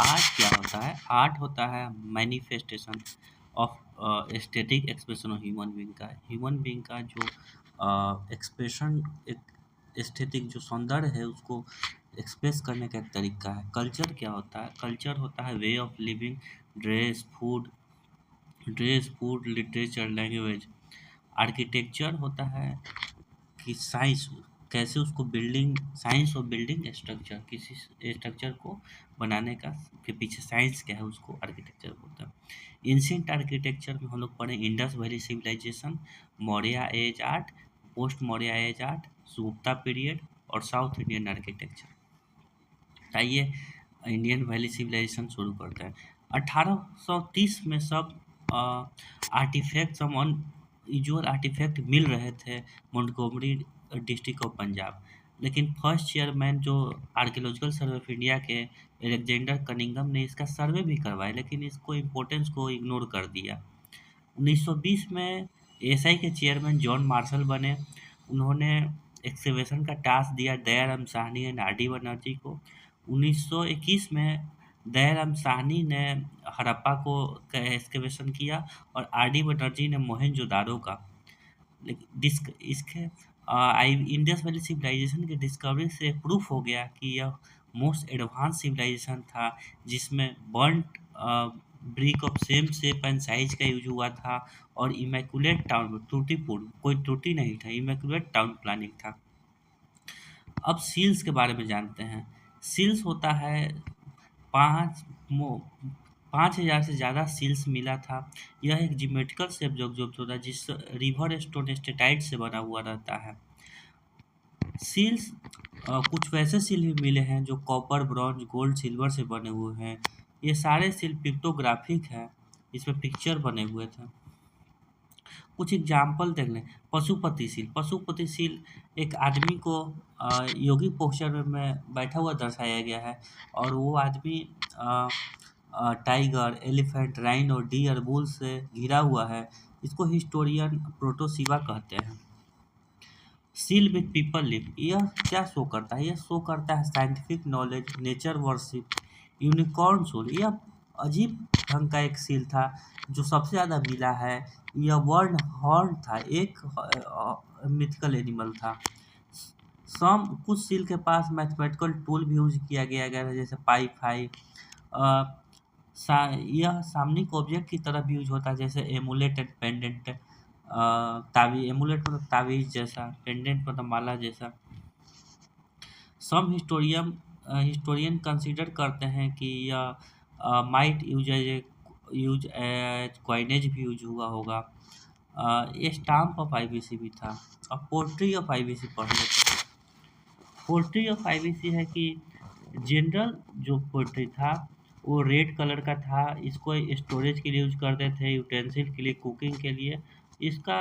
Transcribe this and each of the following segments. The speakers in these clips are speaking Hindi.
आर्ट क्या होता है? आर्ट होता है manifestation of aesthetic expression of human being का। ह्यूमन बीइंग का जो एक्सप्रेशन, एक एस्थेटिक जो सौंदर्य है उसको एक्सप्रेस करने का एक तरीका है। कल्चर क्या होता है? कल्चर होता है way of living, dress, food, literature, language. Architecture होता है कि साइंस कैसे उसको building, science of building structure, किसी स्ट्रक्चर को बनाने का के पीछे साइंस क्या है उसको आर्किटेक्चर बोलते हैं। एंशिएंट आर्किटेक्चर में हम लोग पढ़े Indus valley civilisation, Maurya age art, post Maurya age art, Gupta period और साउथ इंडियन आर्किटेक्चर। आइए इंडियन वैली सिविलाइजेशन शुरू करते हैं। 1830 में सब आर्टिफैक्ट्स, हम अनयूजुअल आर्टिफैक्ट मिल रहे थे मोंटगोमरी डिस्ट्रिक्ट ऑफ पंजाब। लेकिन फर्स्ट चेयरमैन जो आर्कियोलॉजिकल सर्वे ऑफ इंडिया के एलेक्जेंडर कनिंगम ने इसका सर्वे भी करवाया, लेकिन इसको इम्पोर्टेंस को इग्नोर कर दिया। 1920 में एएसआई के चेयरमैन जॉन मार्शल बने। उन्होंने एक्सकवेशन का टास्क दिया Dayaram Sahni and R D Banerjee को। 1921 में दयाराम साहनी ने हड़प्पा को का एक्सकवेशन किया और आर डी बनर्जी ने मोहनजोदारो का। लेकिन इसके इंडस वैली सिविलाइजेशन के डिस्कवरी से प्रूफ हो गया कि यह मोस्ट एडवांस सिविलाइजेशन था, जिसमें burnt brick of same shape and size का यूज हुआ था और इमेकुलेट टाउन, त्रुटिपूर्ण, कोई त्रुटि नहीं था, इमेकुलेट टाउन प्लानिंग था। अब सील्स के बारे में जानते हैं। सील्स होता है पाँच मो 5000 से ज़्यादा सील्स मिला था। यह एक ज्योमेट्रिकल शेप जो होता है जिस रिवर स्टोन स्टेटाइट से बना हुआ रहता है। सील्स कुछ वैसे सील भी मिले हैं जो कॉपर, ब्रॉन्ज, गोल्ड, सिल्वर से बने हुए हैं। ये सारे सील पिक्टोग्राफिक हैं, इसमें पिक्चर बने हुए थे। कुछ एग्जाम्पल देख लें। पशुपति सील एक आदमी को योगी पोस्चर में बैठा हुआ दर्शाया गया है और वो आदमी tiger, elephant, rhino, deer, bull से घिरा हुआ है। इसको हिस्टोरियन प्रोटोसिवा कहते हैं। सील विथ पीपल लिप, यह क्या शो करता है? यह शो करता है scientific knowledge, nature worship. Unicorn seal, यह अजीब ढंग का एक सील था जो सबसे ज़्यादा मिला है। यह वर्ड हॉर्न था, एक मिथिकल एनिमल था। सम कुछ सील के पास मैथमेटिकल टूल भी यूज किया गया है, जैसे पाई फाई। यह सामनिक ऑब्जेक्ट की तरह भी यूज होता है, जैसे एमुलेट एंड पेंडेंट। ताबीज, एमुलेट मतलब ताबीज जैसा, पेंडेंट मतलब माला जैसा। सम हिस्टोरियन कंसीडर करते हैं कि यह माइट यूज एज कॉइनेज भी यूज हुआ होगा। ये स्टाम्प ऑफ आईबीसी भी था। अब पोर्ट्री ऑफ आईबीसी पढ़ लेते हैं। पोर्ट्री ऑफ आईबीसी है कि जनरल जो पोर्ट्री था वो रेड कलर का था। इसको स्टोरेज के लिए यूज करते थे, यूटेंसिल के लिए, कुकिंग के लिए। इसका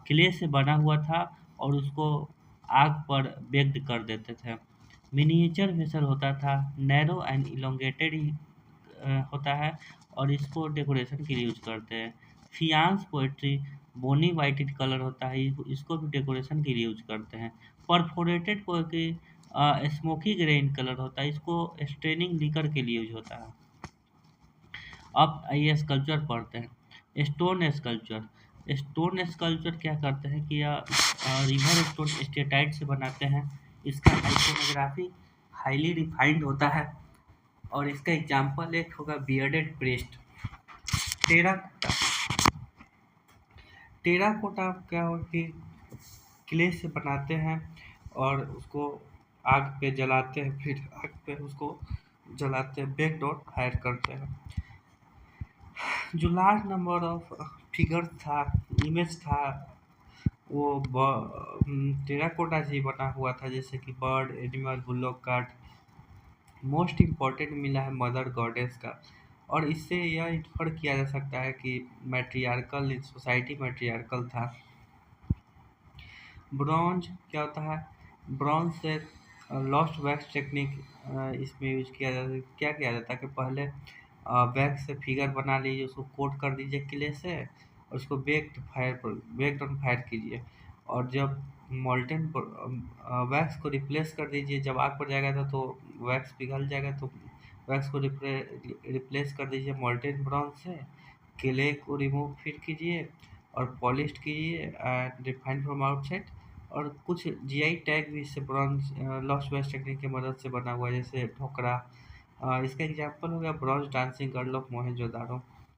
क्ले से बना हुआ था और उसको आग पर बेक्ड कर देते थे। मिनिएचर वेसल होता था, नैरो एंड इलोंगेटेड होता है और इसको डेकोरेशन के लिए यूज करते हैं। फियांस पोएट्री बोनी वाइटेड कलर होता है, इसको भी डेकोरेशन के लिए यूज करते हैं। Perforated poetry smoky grey in colour होता है, इसको स्ट्रेनिंग लिकर के लिए यूज होता है। अब आइए स्कल्पचर पढ़ते हैं। स्टोन स्कल्पचर क्या करते हैं कि रिवर स्टोन स्टेटाइट से बनाते हैं। इसका आइकोनोग्राफी हाईली रिफाइंड होता है और इसका एग्जाम्पल एक होगा बियर्डेड प्रेस्ट। टेराकोटा, टेराकोटा क्या हो कि क्ले से बनाते हैं और उसको आग पे जलाते हैं, फिर आग पे उसको जलाते हैं, बेक्ड और फायर करते हैं। जो लार्ज नंबर ऑफ फिगर था, इमेज था, वो टेराकोटा से ही बना हुआ था, जैसे कि bird, animal, bullock cart. Most important मिला है मदर गॉडेस का, और इससे यह इन्फर किया जा सकता है कि मैट्रियार्कल सोसाइटी मैट्रियार्कल था। ब्रॉन्ज क्या होता है? ब्रॉन्ज से लॉस्ट वैक्स टेक्निक इसमें यूज किया जाता है। क्या किया जाता है कि पहले वैक्स से फिगर बना लीजिए, उसको कोट कर दीजिए क्ले से और उसको बेक्ड ऑन फायर कीजिए, और जब मोल्टेन वैक्स को रिप्लेस कर दीजिए। जब आग पर जाएगा तो वैक्स पिघल जाएगा तो वैक्स को रिप्लेस कर दीजिए मोल्टेन ब्रॉन्ज से। किले को रिमूव फिर कीजिए और पॉलिश कीजिए एंड रिफाइन फ्रॉम आउटसाइड। और कुछ जीआई टैग भी इससे ब्रॉन्ज लॉस्ट वेस्ट टेक्निक की मदद से बना हुआ है, जैसे ढोकरा। इसका एग्जांपल हो गया bronze dancing girl of Mohenjodaro.